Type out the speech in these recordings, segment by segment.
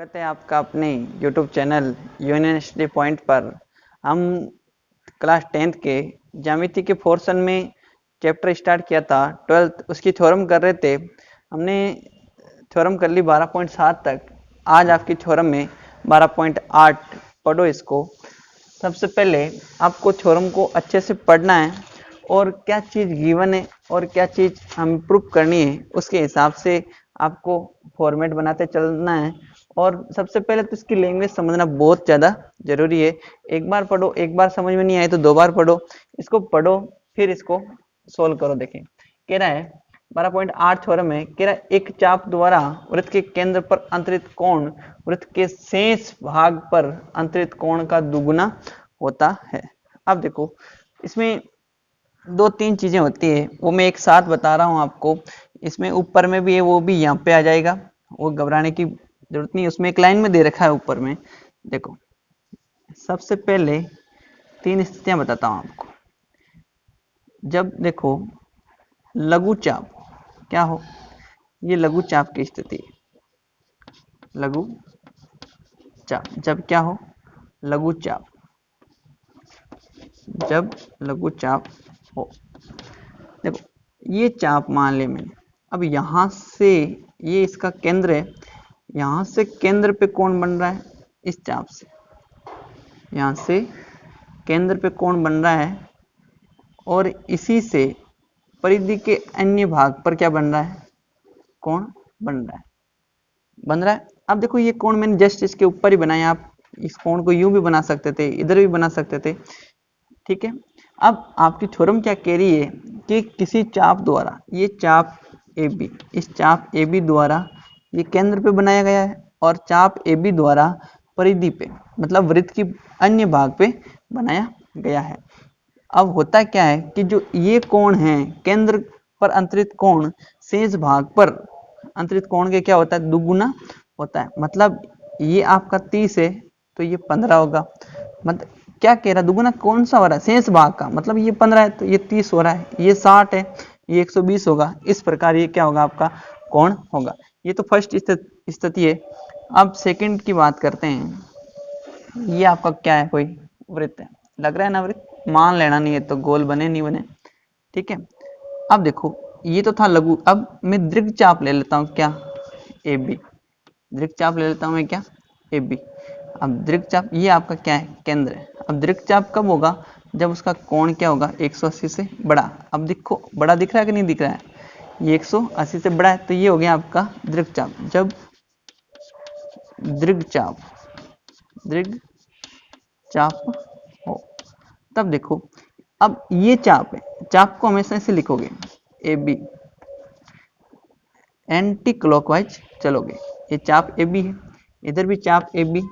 स्वागत है आपका अपने YouTube चैनल यूनिवर्सिटी पॉइंट पर। हम क्लास 10th के ज्यामिति के पोर्शन में चैप्टर स्टार्ट किया था 12th, उसकी थ्योरम कर रहे थे। हमने थ्योरम कर ली 12.7 तक। आज आपकी थ्योरम में 12.8 पढ़ो इसको। सबसे पहले आपको थ्योरम को अच्छे से पढ़ना है और क्या चीज़ गिवन है और क्या चीज़ हम प्रूव करनी है उसके हिसाब से आपको फॉर्मेट बनाते चलना है। और सबसे पहले तो इसकी लैंग्वेज समझना बहुत ज़्यादा जरूरी है। एक बार पढ़ो, एक बार समझ में नहीं आए तो दो बार पढ़ो। इसको पढ़ो फिर इसको सोल्व करो। देखें, कह रहा है 12.8 थ्योरम है, कह रहा है एक चाप द्वारा वृत्त के केंद्र पर अंतरित कोण वृत्त के शेष भाग पर अंतरित कोण का दुगुना होता है। अब देखो, इसमें दो तीन चीजें होती है, वो मैं एक साथ बता रहा हूं आपको। इसमें ऊपर में भी है, वो भी यहाँ पे आ जाएगा, वो घबराने की जरूरत नहीं। उसमें एक लाइन में दे रखा है ऊपर में। देखो, सबसे पहले तीन स्थितियां बताता हूं आपको। जब देखो लघु चाप क्या हो, ये लघु चाप की स्थिति है। लघु चाप जब क्या हो, लघु चाप जब लघु चाप हो। देखो ये चाप मान ले मैंने, अब यहां से ये इसका केंद्र है, यहां से केंद्र पे कोण बन रहा है इस चाप से, यहां से केंद्र पे कोण बन रहा है और इसी से परिधि के अन्य भाग पर क्या बन रहा है, कोण बन रहा है। अब देखो ये कोण मैंने जस्ट इसके ऊपर ही बनाया। आप इस कोण को यूं भी बना सकते थे, इधर भी बना सकते थे, ठीक है। अब आपकी थ्योरम क्या कह रही है कि किसी चाप द्वारा, ये चाप AB, इस चाप AB द्वारा ये केंद्र पे बनाया गया है और चाप AB द्वारा परिधि पे मतलब वृत्त की अन्य भाग पे बनाया गया है। अब होता क्या है कि जो ये कोण है केंद्र पर अंतरित कोण शेष भाग पर अंतरित कोण के क्या होता है, दुगुना होता है। मतलब ये आपका 30 है तो ये 15 होगा। मतलब क्या कह रहा है, दुगुना कौन सा हो रहा है, शेष भाग का। मतलब ये 15 है तो ये 30 हो रहा है, ये 60 है ये 120 होगा। इस प्रकार ये क्या होगा, आपका कोण होगा। ये तो फर्स्ट स्थिति है। अब सेकंड की बात करते हैं। ये आपका क्या है, कोई वृत्त है, लग रहा है ना वृत्त, मान लेना नहीं है तो गोल बने नहीं बने, ठीक है। अब देखो ये तो था लघु, अब मैं दीर्घ चाप ले लेता हूँ, क्या, AB। दीर्घ चाप ले लेता हूँ मैं, क्या, AB। अब दीर्घ चाप ये आपका क्या है, केंद्र है। अब दीर्घ चाप कब होगा, जब उसका कोण क्या होगा, 180 से बड़ा। अब देखो बड़ा दिख रहा है कि नहीं दिख रहा है, ये 180 से बड़ा है तो ये हो गया आपका दीर्घ चाप। जब दीर्घ चाप हो तब देखो, अब ये चाप है, चाप को हमेशा ऐसे लिखोगे AB, एंटी क्लॉकवाइज चलोगे। ये चाप AB है, इधर भी चाप AB।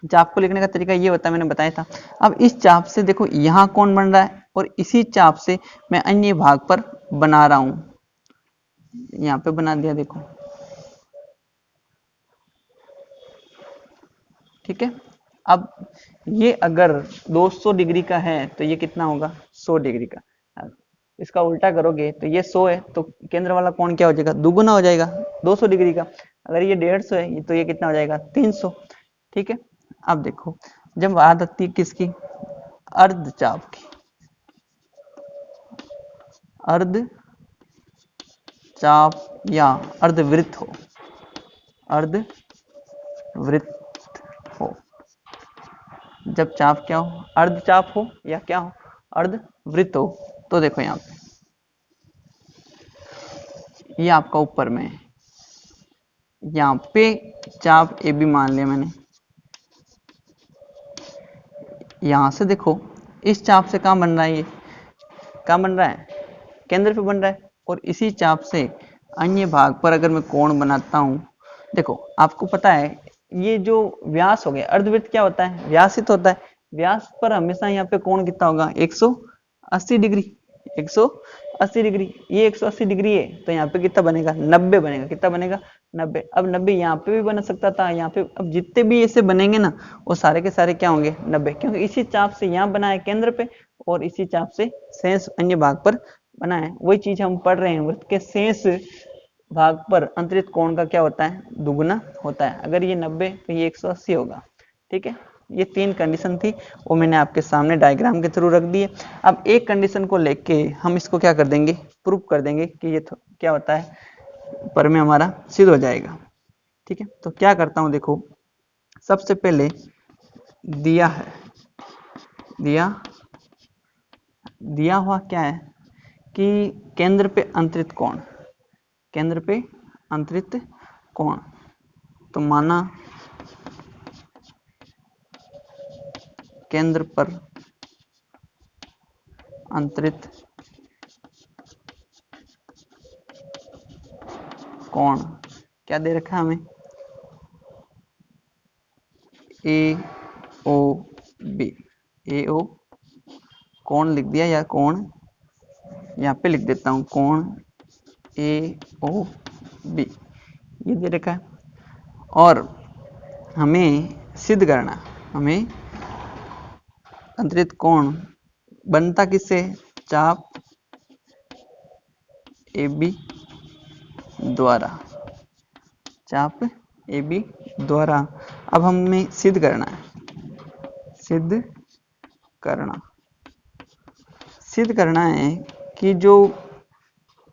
चाप को लिखने का तरीका ये होता है, मैंने बताया था। अब इस चाप से देखो यहाँ कौन बन रहा है और इसी चाप से मैं अन्य भाग पर बना रहा हूं, यहाँ पे बना दिया देखो, ठीक है। अब ये अगर 200 डिग्री का है तो ये कितना होगा, 100 डिग्री का। इसका उल्टा करोगे तो ये 100 है तो केंद्र वाला कोण क्या हो जाएगा, दुगुना हो जाएगा 200 डिग्री का। अगर ये 150 है तो ये कितना हो जाएगा, 300, ठीक है। अब देखो जब बात आती है किसकी, अर्धचाप की, अर्धचाप या अर्धवृत्त हो, अर्धवृत्त हो, जब चाप क्या हो, अर्धचाप हो या क्या हो, अर्धवृत्त हो। तो देखो यहाँ पे ये आपका ऊपर में है, यहाँ पे चाप AB मान लिया मैंने। यहां से देखो इस चाप से कहां बन रहा है, ये कहां बन रहा है, केंद्र पे बन रहा है। और इसी चाप से अन्य भाग पर अगर मैं कोण बनाता हूं, देखो आपको पता है ये जो व्यास हो गया, अर्धवृत्त क्या होता है, व्यासित होता है। व्यास पर हमेशा यहाँ पे कोण कितना होगा, 180 डिग्री, 180 डिग्री। ये 180 डिग्री है तो यहाँ पे कितना बनेगा, 90 बनेगा। कितना बनेगा, 90। अब 90 यहाँ पे भी बन सकता था, यहाँ पे। अब जितने भी ऐसे बनेंगे ना वो सारे के सारे क्या होंगे, 90, क्योंकि इसी चाप से यहाँ बना है केंद्र पे और इसी चाप से शेष अन्य भाग पर बना है। वही चीज हम पढ़ रहे हैं, वृत्त के शेष भाग पर अंतरित कोण का क्या होता है, दुगुना होता है। अगर ये 90 तो ये 180 होगा। ठीक है, ये 3 कंडीशन थी, वो मैंने आपके सामने डायग्राम के थ्रू रख दी है। अब एक कंडीशन को लेके हम इसको क्या कर देंगे, प्रूव कर देंगे कि ये क्या होता है, पर में हमारा सिद्ध हो जाएगा। ठीक है, तो क्या करता हूँ, देखो सबसे पहले दिया है, दिया हुआ क्या है कि केंद्र पे अंतरित कोण, केंद्र पे अंतरित कोण, तो माना केंद्र पर अंतरित कोण क्या दे रखा है हमें, ए ओ बी, ए ओ कोण लिख दिया, या कोण यहाँ पे लिख देता हूँ, कोण ए ओ बी ये दे रखा है। और हमें सिद्ध करना, हमें अंतरित कोण बनता किससे, चाप ए बी द्वारा, चाप ए बी द्वारा। अब हमें सिद्ध करना है, सिद्ध करना है कि जो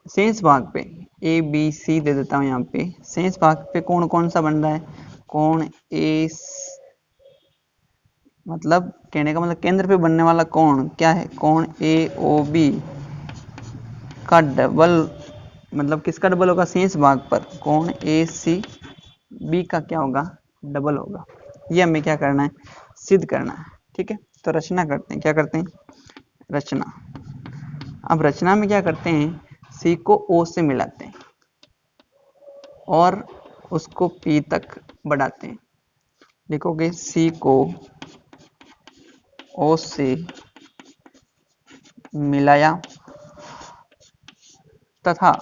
शेष भाग पे ए बी सी दे देता हूँ, यहाँ पे शेष भाग पे कोण कौन सा बन रहा है, कोण ए, मतलब कहने का मतलब केंद्र पे बनने वाला कोण क्या है, कोण ए ओ बी का डबल, मतलब किसका डबल होगा, शेष भाग पर कोण ए सी बी का क्या होगा, डबल होगा। ये हमें क्या करना है, सिद्ध करना है। ठीक है, तो रचना करते हैं, क्या करते हैं, रचना। अब रचना में क्या करते हैं, सी को ओ से मिलाते हैं और उसको पी तक बढ़ाते हैं। लिखोगे सी को ओ से मिलाया तथा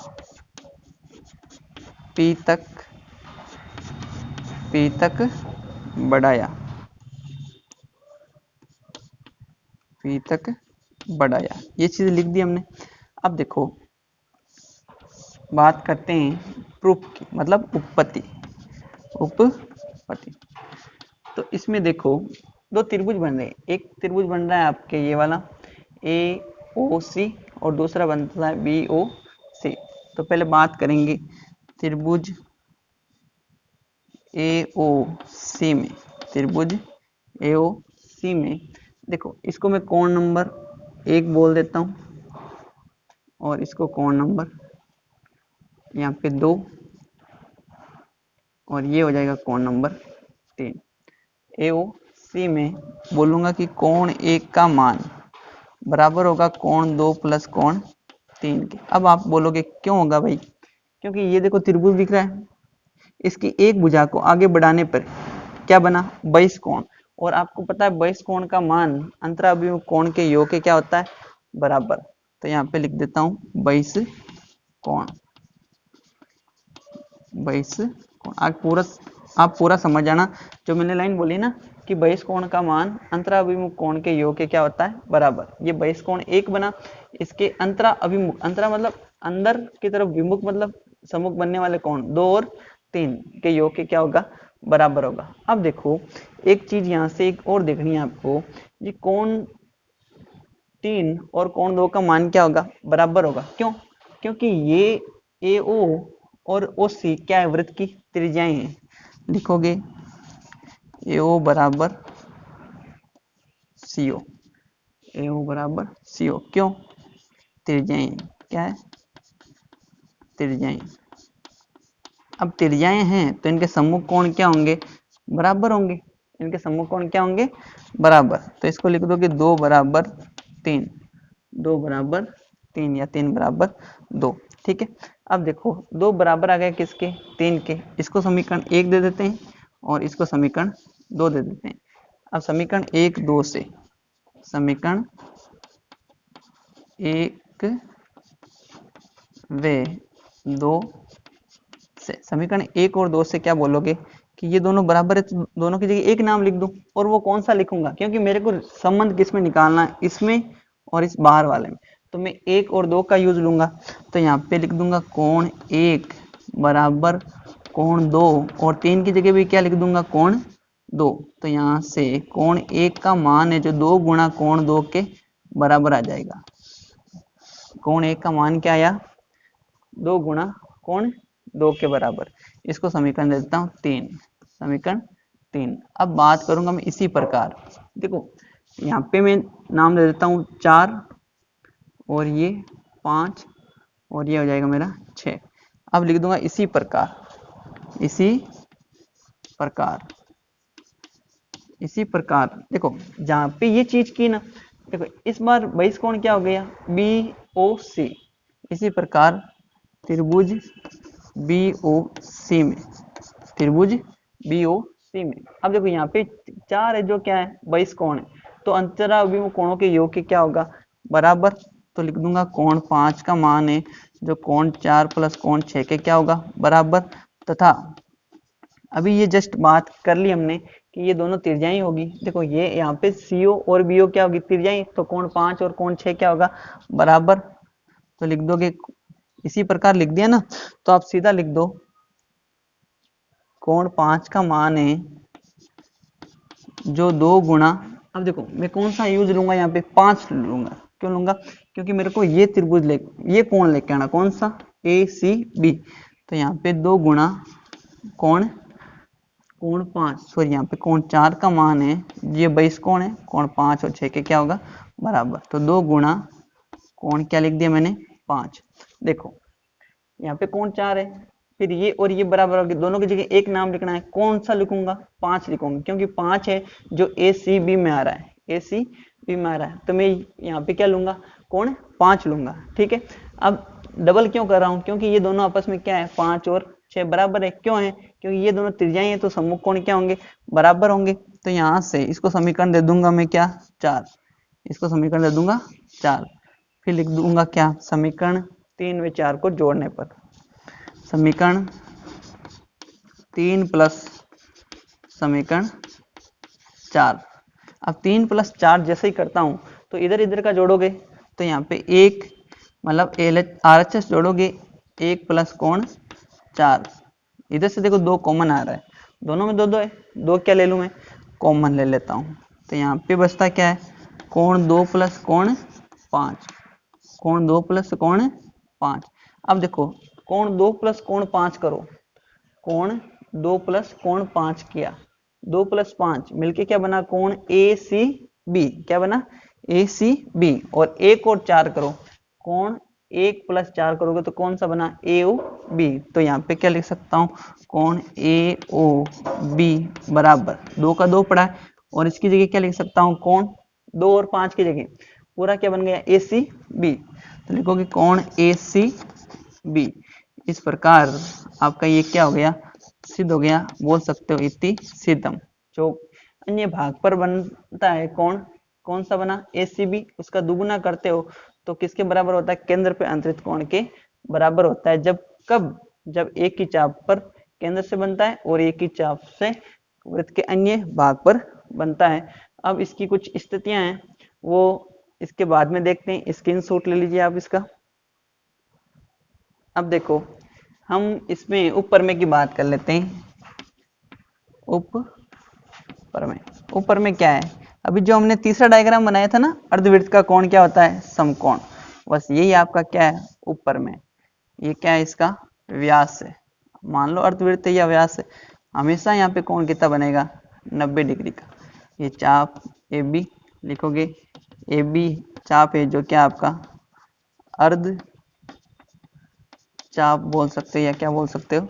पी तक बढ़ाया, पी तक बढ़ाया, ये चीज लिख दी हमने। अब देखो बात करते हैं प्रूफ की, मतलब उत्पत्ति, तो इसमें देखो दो त्रिभुज बन रहे हैं, एक त्रिभुज बन रहा है आपके ये वाला ए ओ सी और दूसरा बनता है बी ओ सी। तो पहले बात करेंगे त्रिभुज ए ओ सी में, त्रिभुज ए ओ सी में देखो इसको मैं कोण नंबर 1 बोल देता हूँ और इसको कोण नंबर यहाँ पे 2 और ये हो जाएगा कोण नंबर 3। ए ओ सी में बोलूँगा कि कोण 1 का मान बराबर होगा कोण 2 प्लस कोण 3 के। अब आप बोलोगे क्यों होगा भाई, क्योंकि ये देखो त्रिभुज दिख रहा है, इसकी एक भुजा को आगे बढ़ाने पर क्या बना, 22 कोण, और आपको पता है 22 कोण का मान अंतराभिमुख कोण के योग के क्या होता है, बराबर। तो यहाँ पे लिख देता हूँ 22 कोण, 22 कोण। आप पूरा समझ जाना, जो मैंने लाइन बोली ना कि 22 कोण का मान अंतराभिमुख कोण के योग के क्या होता है, बराबर। ये 22 कोण 1 बना, इसके अंतरा अभिमुख, अंतरा मतलब अंदर की तरफ, विमुख मतलब सम्मुख बनने वाले कोण 2 और 3 के योग के क्या होगा, बराबर होगा। अब देखो एक चीज यहाँ से एक और देखनी है आपको, ये कोण 3 और कोण 2 का मान क्या होगा, बराबर होगा। क्यों, क्योंकि ये ए ओ और ओ सी क्या है, वृत्त की त्रिज्याएं हैं। लिखोगे ए ओ बराबर सी ओ, ए ओ बराबर सी ओ, क्यों, त्रिज्याएं क्या है, त्रिज्याएं। अब त्रिज्याएं हैं तो इनके सम्मुख कोण क्या होंगे, बराबर होंगे, इनके सम्मुख कोण क्या होंगे, बराबर। तो इसको लिख दो कि 2 बराबर 3, 2 बराबर 3 या 3 बराबर 2। ठीक है, अब देखो 2 बराबर आ गए किसके, 3 के, इसको समीकरण 1 दे देते हैं और इसको समीकरण 2 दे देते हैं। अब समीकरण 1 2 से, समीकरण 1 व 2 से, समीकरण 1 और 2 से क्या बोलोगे कि ये दोनों बराबर है, तो दोनों की जगह एक नाम लिख दूं। और वो कौन सा लिखूंगा, क्योंकि मेरे को संबंध किस में निकालना है, इसमें और इस बाहर वाले में, तो मैं 1 और 2 का यूज लूंगा। तो यहाँ पे लिख दूंगा कोण 1 बराबर कोण 2, और 3 की जगह भी क्या लिख दूंगा, कोण 2। तो यहाँ से कोण 1 का मान है जो 2 गुणा कोण 2 के बराबर आ जाएगा। कोण 1 का मान क्या आया, 2 गुणा कोण 2 के बराबर। इसको समीकरण दे देता हूँ 3, समीकरण 3। अब बात करूंगा मैं इसी प्रकार, देखो यहाँ पे मैं नाम दे देता हूँ 4, और ये 5, और ये हो जाएगा मेरा 6। अब लिख दूंगा इसी प्रकार, इसी प्रकार, इसी प्रकार। देखो जहाँ पे ये चीज की ना, देखो इस बार बहिष कोण क्या हो गया, बी ओ सी। इसी प्रकार त्रिभुज बी ओ सी में, त्रिभुज बी ओ सी में। अब देखो यहाँ पे 4 है जो क्या है, बहिष कोण है, तो अंतराभिमुख कोणों के योग के क्या होगा, बराबर। तो लिख दूंगा कोण 5 का मान है जो कोण 4 प्लस कोण 6 के क्या होगा, बराबर। तथा अभी ये जस्ट बात कर ली हमने कि ये दोनों त्रिज्याएं होगी। देखो ये यहाँ पे CO और BO क्या होगी, त्रिज्याएं, तो कोण 5 और कोण 6 क्या होगा, बराबर। तो लिख दोगे, इसी प्रकार लिख दिया ना, तो आप सीधा लिख दो कोण 5 का मान है जो 2 गुणा, अब देखो मैं कौन सा यूज लूंगा, यहाँ पे 5 लूंगा। क्यों लूंगा, क्योंकि मेरे को ये त्रिभुज ये कोण लेके आना, कौन सा, ACB। तो यहाँ पे 2 गुणा कोण 5, सॉरी यहाँ पे कोण 4 का मान है, ये बहिष कोण है, कोण 5 और 6 के क्या होगा, बराबर। तो 2 गुणा कोण क्या लिख दिया मैंने, 5। देखो यहाँ पे कोण 4 है, फिर ये और ये बराबर हो गए, दोनों की जगह एक नाम लिखना है, कौन सा लिखूंगा, 5 लिखूंगा, क्योंकि 5 है जो ACB में आ रहा है, ACB में आ रहा है। तो मैं यहाँ पे क्या लूंगा, कोण 5 लूंगा, ठीक है। अब डबल क्यों कर रहा हूँ, क्योंकि ये दोनों आपस में क्या है, 5 और 6 बराबर है। क्यों है, क्योंकि ये दोनों त्रिज्याएं हैं, तो सम्मुख कोण क्या होंगे, बराबर होंगे। तो यहाँ से इसको समीकरण दे दूंगा मैं क्या, 4। इसको समीकरण दे दूंगा 4, फिर लिख दूंगा क्या, समीकरण 3 व 4 को जोड़ने पर, समीकरण 3 प्लस समीकरण 4। अब 3 प्लस 4 जैसे ही करता हूं तो इधर इधर का जोड़ोगे, तो यहाँ पे 1 मतलब RHS जोड़ोगे, 1 प्लस कोण 4। इधर से देखो 2 कॉमन आ रहा है, दोनों में 2 2 है, 2 क्या ले लूँ मैं, कॉमन ले लेता हूँ। तो यहाँ पे बचता क्या है, कोण 2 प्लस कोण 5, कोण 2 प्लस कोण 5। अब देखो कोण 2 प्लस कोण 5 करो, कोण 2 प्लस कोण 5 किया, 2 प्लस 5 मिलके क्या बना, कोण ACB, क्या बना, ACB। और 1 और 4 करो, कोण 1 प्लस 4 करोगे तो कौन सा बना, AOB। तो यहाँ पे क्या लिख सकता हूँ, कोण AOB बराबर 2 का 2 पड़ा है, और इसकी जगह क्या लिख सकता हूँ, कोण 2 और 5 की जगह पूरा क्या बन गया, ACB। तो लिखोगे कोण ACB। इस प्रकार आपका ये क्या हो गया, सिद्ध हो गया, बोल सकते हो इति सिद्धम। जो अन्य भाग पर बनता है कोण, कौन सा बना, ACB, उसका दुगुना करते हो तो किसके बराबर होता है, केंद्र पे अंतरित कोण के बराबर होता है। जब कब, जब एक ही चाप पर केंद्र से बनता है और एक ही चाप से वृत्त के अन्य भाग पर बनता है। अब इसकी कुछ स्थितियां हैं, वो इसके बाद में देखते हैं, स्क्रीनशॉट ले लीजिए आप इसका। अब देखो हम इसमें ऊपर में की बात कर लेते हैं, ऊपर में क्या है, अभी जो हमने तीसरा डायग्राम बनाया था ना, अर्धवृत्त का कोण क्या होता है, समकोण। बस यही आपका क्या है, ऊपर में ये क्या है, इसका व्यास है। मान लो अर्धवृत्त या व्यास है, हमेशा यहाँ पे कोण कितना बनेगा, 90 डिग्री का। ये चाप AB लिखोगे, AB चाप है जो क्या आपका अर्ध चाप बोल सकते हो, या क्या बोल सकते हो,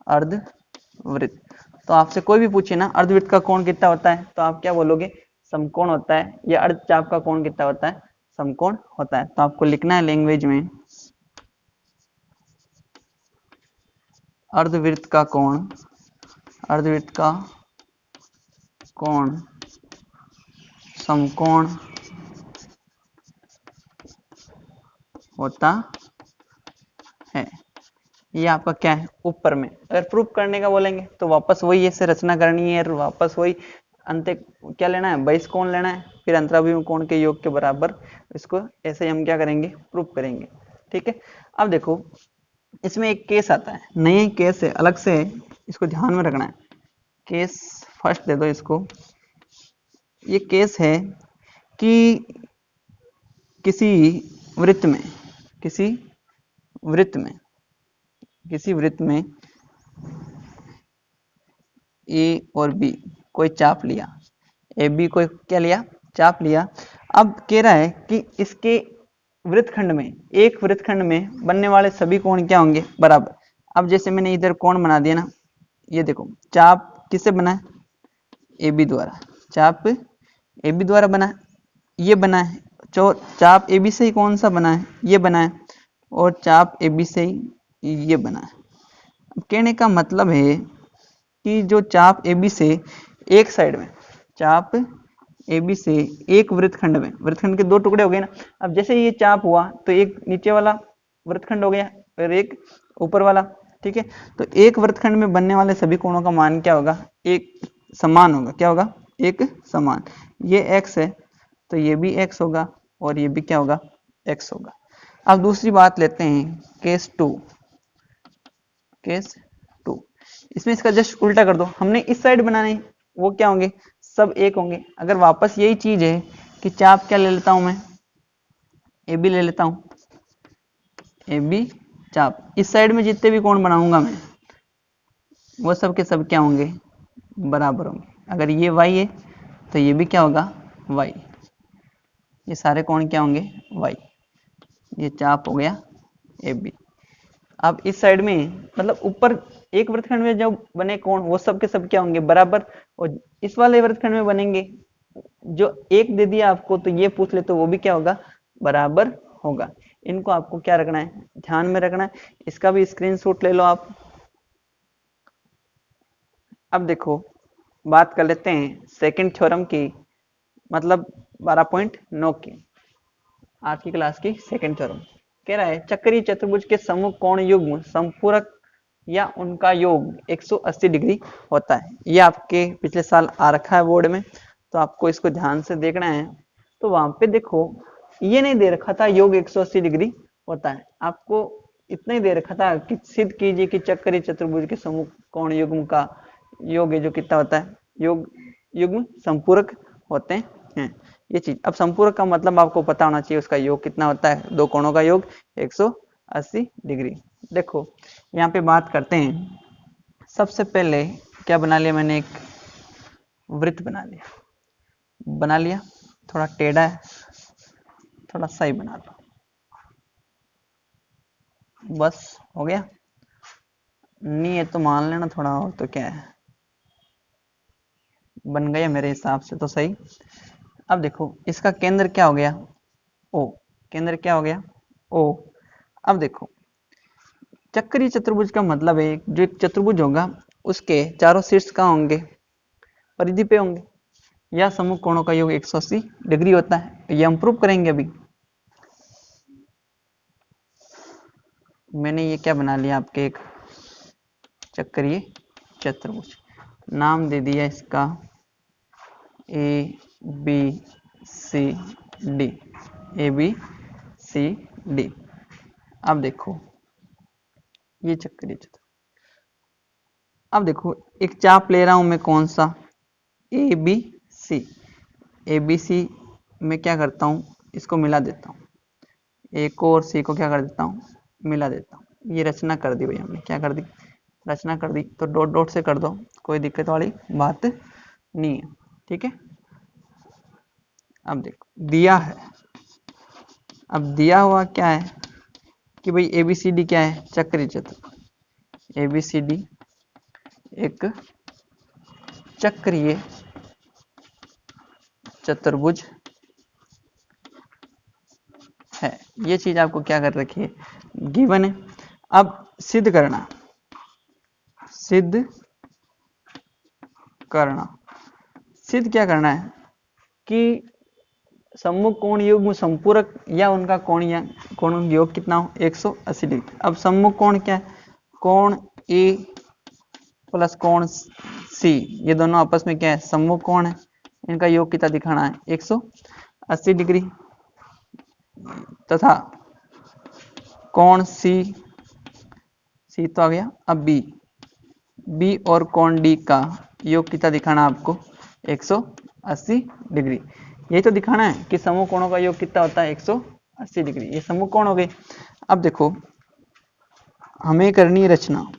अर्धवृत्त। तो आपसे कोई भी पूछे ना अर्धवृत्त का कोण कितना होता है, तो आप क्या बोलोगे, समकोण होता है, या अर्धचाप का कोण कितना होता है, समकोण होता है। तो आपको लिखना है लैंग्वेज में, अर्धवृत्त का कोण, अर्धवृत्त का कोण समकोण होता है। ये आपका क्या है, ऊपर में। अगर प्रूफ करने का बोलेंगे तो वापस वही ऐसे रचना करनी है, और वापस वही अंत क्या लेना है, बहिष कोण लेना है, फिर अंतराभिमुख कोण के योग के बराबर। इसको ऐसे ही हम क्या करेंगे, प्रूफ करेंगे, ठीक है। अब देखो इसमें एक केस आता है, नए केस है, अलग से इसको ध्यान में रखना है। केस फर्स्ट दे दो इसको। ये केस है कि किसी वृत्त में किसी वृत्त में किसी वृत्त में ए और बी कोई चाप लिया, ए बी को क्या लिया, चाप लिया। अब कह रहा है कि इसके वृत्तखंड में, एक वृत्तखंड में बनने वाले सभी कोण क्या होंगे, बराबर। अब जैसे मैंने इधर कोण बना दिया ना, ये देखो चाप किससे बना है, ए बी द्वारा, चाप ए बी द्वारा बना है, ये बना है। चाप ए बी से ही कौन सा बना है, ये बना है, और चाप ए बी से ही ये बना है। अब कहने का मतलब है कि जो चाप ए बी से एक साइड में, चाप ए बी से एक वृत्तखंड में, वृत्तखंड के दो टुकड़े हो गए ना। अब जैसे ये चाप हुआ तो एक नीचे वाला वृत्तखंड हो गया और एक ऊपर वाला, ठीक है। तो एक वृत्तखंड में बनने वाले सभी कोणों का मान क्या होगा, एक समान होगा। क्या होगा, एक समान। ये x है तो ये भी x होगा और ये भी क्या होगा, x होगा। अब दूसरी बात लेते हैं, केस टू। केस टू, इसमें इसका जस्ट उल्टा कर दो। हमने इस साइड बनाने, वो क्या होंगे, सब एक होंगे। अगर वापस यही चीज है कि चाप क्या ले लेता हूं मैं, ए बी ले लेता हूं, ए बी चाप, इस साइड में जितने भी कोण बनाऊंगा मैं, वो सब के सब क्या होंगे, बराबर होंगे। अगर ये y है तो ये भी क्या होगा, y। ये सारे कोण क्या होंगे, y। ये चाप हो गया ए बी। अब इस साइड में, मतलब ऊपर एक वृत्तखंड में जो बने कोण, वो सब के सब क्या होंगे, बराबर। और इस वाले वृत्तखंड में बनेंगे, जो एक दे दिया आपको तो ये पूछ ले तो वो भी क्या होगा, बराबर होगा। इनको आपको क्या रखना है, ध्यान में रखना है। इसका भी स्क्रीनशॉट ले लो आप। अब देखो बात कर लेते हैं सेकंड थ्योरम की, मतलब 12.9 की, आज की क्लास की सेकंड थ्योरम। कह रहा है चक्रीय चतुर्भुज के समूह कोण युग्म संपूरक या उनका योग 180 डिग्री होता है। ये आपके पिछले साल आ रखा है बोर्ड में, तो आपको इसको ध्यान से देखना है। तो वहां पे देखो ये नहीं दे रखा था योग 180 डिग्री होता है, आपको इतना ही दे रखा था कि सिद्ध कीजिए कि चक्रीय चतुर्भुज के समूह कोण युग्म का योग है जो कितना होता है, योग युग्म संपूरक होते हैं। ये चीज, अब संपूरक का मतलब आपको पता होना चाहिए, उसका योग कितना होता है, दो कोणों का योग 180 डिग्री। देखो यहाँ पे बात करते हैं। सबसे पहले क्या बना लिया मैंने, एक वृत्त बना लिया, थोड़ा टेढ़ा है, थोड़ा सही बना लो, बस हो गया। नहीं है तो मान लेना थोड़ा और, तो क्या है, बन गया मेरे हिसाब से तो सही। अब देखो इसका केंद्र क्या हो गया, ओ। केंद्र क्या हो गया, ओ। अब देखो चक्रीय चतुर्भुज का मतलब है जो एक चतुर्भुज होगा उसके चारों शीर्ष कहाँ होंगे, परिधि पे होंगे, या समूह कोणों का योग 180 डिग्री होता है। ये हम प्रूव करेंगे अभी। मैंने ये क्या बना लिया आपके, एक चक्रीय चतुर्भुज, नाम दे दिया इसका A B C D, A B C D. अब देखो ये चक्रीय चतुर्भुज, अब देखो एक चाप ले रहा हूं मैं, कौन सा, ए बी सी। ए बी सी में क्या करता हूं, इसको मिला देता हूं, ए को और सी को क्या कर देता हूं, मिला देता हूं। ये रचना कर दी भाई हमने, क्या कर दी, रचना कर दी। तो डॉट डॉट से कर दो, कोई दिक्कत वाली बात नहीं है, ठीक है। अब देखो दिया है, अब दिया हुआ क्या है कि भाई ए बी सी डी क्या है, चक्रीय चतुर्भुज। ए बी सी डी एक चक्रीय चतुर्भुज है। ये चीज आपको क्या कर रखी है, गिवन है। अब सिद्ध करना, सिद्ध करना, सिद्ध क्या करना है कि सम्मुख कोण युग्म संपूरक या उनका कोण या कोण योग कितना हो, 180 डिग्री। अब सम्मुख कोण क्या है, कोण ए प्लस कोण सी, ये दोनों आपस में क्या है, सम्मुख कोण है। इनका योग कितना दिखाना है, 180 डिग्री। तथा कोण सी सी तो आ गया। अब बी और कोण डी का योग कितना दिखाना आपको, 180 डिग्री। यही तो दिखाना है कि समूह कोणों का योग कितना होता है, 180 डिग्री। ये समूह कोण हो गए। अब देखो हमें करनी है रचना।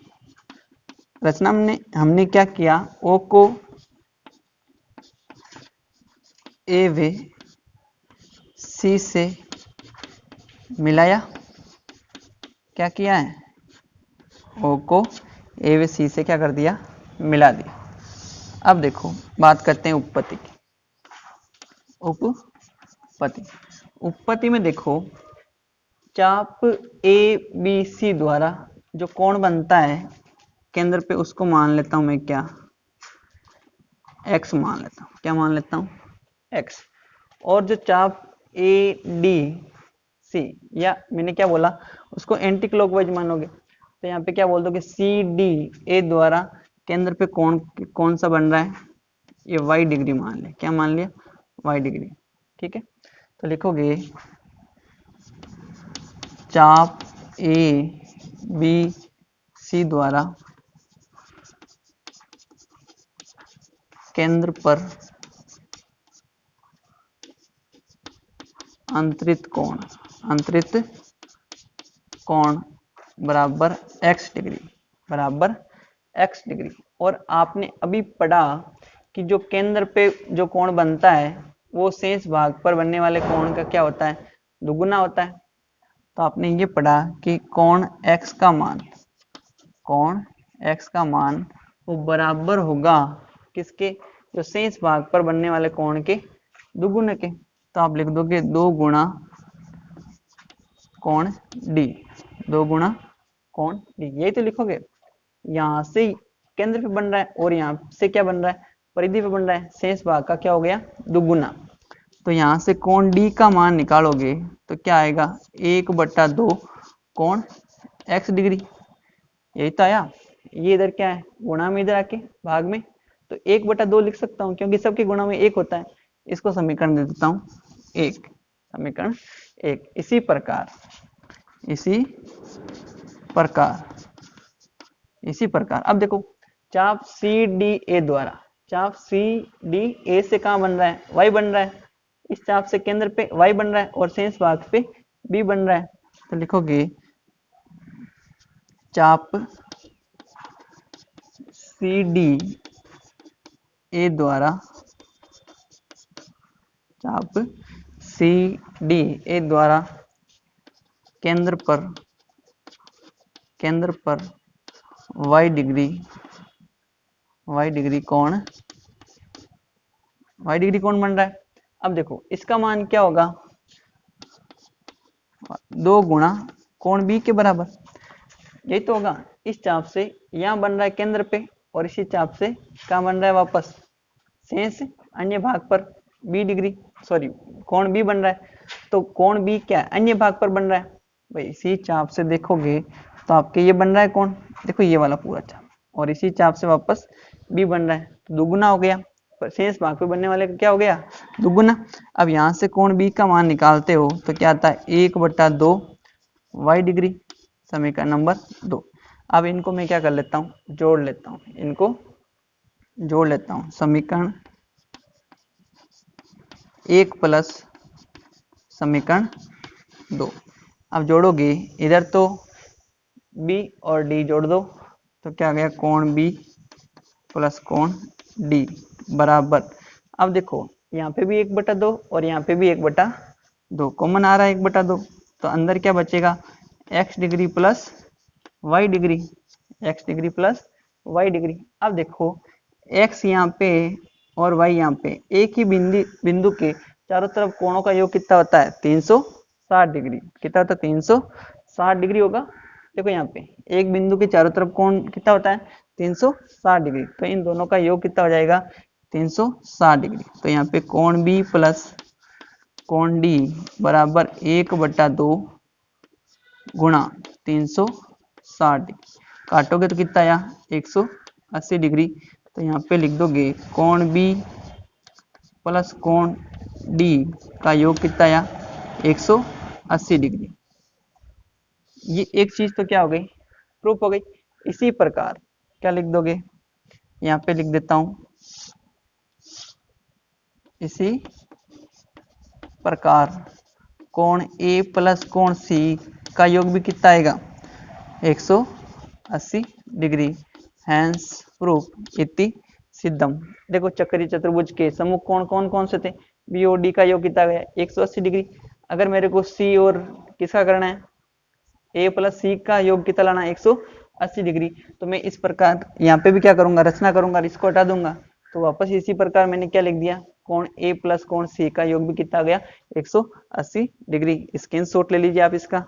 रचना में हमने क्या किया, ओ को ए व सी से मिलाया। क्या किया है, ओ को ए व सी से क्या कर दिया, मिला दिया। अब देखो बात करते हैं उपपत्ति की। उपपत्ति में देखो चाप ए बी सी द्वारा जो कोण बनता है केंद्र पे, उसको मान लेता हूं मैं क्या, x मान लेता हूं। क्या मान लेता हूं, x। और जो चाप ए डी सी, या मैंने क्या बोला, उसको एंटी क्लॉकवाइज मानोगे तो यहाँ पे क्या बोल दोगे, सी डी ए द्वारा केंद्र पे कौन सा बन रहा है, ये y डिग्री मान ले। क्या मान लिया, y डिग्री। ठीक है, तो लिखोगे चाप ए बी सी द्वारा केंद्र पर अंतरित कोण बराबर x डिग्री। और आपने अभी पढ़ा कि जो केंद्र पे जो कोण बनता है वो शेष भाग पर बनने वाले कोण का क्या होता है, दुगुना होता है। तो आपने ये पढ़ा कि कोण x का मान वो बराबर होगा किसके, जो शेष भाग पर बनने वाले कोण के दुगुने के। तो आप लिख दोगे 2 गुणा कोण डी, 2 गुणा कोण डी। यही तो लिखोगे। यहां से केंद्र पे बन रहा है और यहाँ से क्या बन रहा है, परिधि पे बन रहा है, शेष भाग का क्या हो गया, दुगुना। तो यहां से कोण डी का मान निकालोगे तो क्या आएगा, 1/2 कोण x डिग्री। यही तो आया। ये इधर क्या है, गुणा में इधर आके भाग में, तो 1/2 लिख सकता हूँ क्योंकि सबके गुणा में 1 होता है। इसको समीकरण दे देता हूँ 1, समीकरण 1। इसी प्रकार अब देखो चाप सी डी ए द्वारा, चाप सी डी ए से कहाँ बन रहा है, y बन रहा है। इस चाप से केंद्र पे y बन रहा है और शेष भाग पे b बन रहा है। तो लिखोगे चाप सी डी ए द्वारा केंद्र पर y डिग्री कोण बन रहा है। अब देखो इसका मान क्या होगा, 2 गुणा कोण b के बराबर। यही तो होगा। इस चाप से यहाँ बन रहा है केंद्र पे और इसी चाप से क्या बन रहा है, वापस शेष अन्य भाग पर कोण b बन रहा है। तो कोण b क्या है, अन्य भाग पर बन रहा है। भाई इसी चाप से देखोगे तो आपके ये बन रहा है कोण, देखो ये वाला पूरा चाप, और इसी चाप से वापस b बन रहा है, तो दुगुना हो गया। पर शेष भाग पे बनने वाले का क्या हो गया, दुगुना। अब यहाँ से कोण b का मान निकालते हो तो क्या आता है, 1/2 y डिग्री, समीकरण नंबर 2। अब इनको मैं क्या कर लेता हूँ, जोड़ लेता हूँ। समीकरण 1 प्लस समीकरण 2। अब जोड़ोगे इधर तो b और d जोड़ दो तो क्या आ गया, कोण b प्लस कोण d बराबर। अब देखो यहाँ पे भी 1/2 और यहाँ पे भी 1/2 कॉमन आ रहा है, 1/2। तो अंदर क्या बचेगा, x degree plus y degree. अब देखो x यहाँ पे और y यहाँ पे, एक ही बिंदु के चारों तरफ कोणों का योग कितना होता है, 360 डिग्री। कितना होता है, 360 डिग्री होगा। देखो यहाँ पे एक बिंदु के चारों तरफ कोण कितना होता है, 360 डिग्री। तो इन दोनों का योग कितना हो जाएगा, 360 डिग्री। तो यहाँ पे कोण b प्लस कोण d बराबर 1/2 गुणा 360 डिग्री। काटोगे तो कितना आया, 180 डिग्री। तो यहाँ पे लिख दोगे कोण b प्लस कोण d का योग कितना आया, 180 डिग्री। ये एक चीज तो क्या हो गई, प्रूफ हो गई। इसी प्रकार क्या लिख दोगे, यहाँ पे लिख देता हूं, इसी प्रकार कोण ए प्लस कोण सी का योग भी कितना आएगा, 180 डिग्री। हैंस प्रूफ इति सिद्धम। देखो चक्रीय चतुर्भुज के सम्मुख कोण कौन कौन से थे, बी और डी का योग कितना गया 180 डिग्री। अगर मेरे को सी और किसका करना है, ए प्लस सी का योग कितना लाना है 180 डिग्री, तो मैं इस प्रकार यहाँ पे भी क्या करूंगा, रचना करूंगा, इसको हटा दूंगा, तो वापस इसी प्रकार मैंने क्या लिख दिया, कोण ए प्लस कोण सी का योग भी कितना गया 180 डिग्री। स्क्रीनशॉट ले लीजिए आप इसका।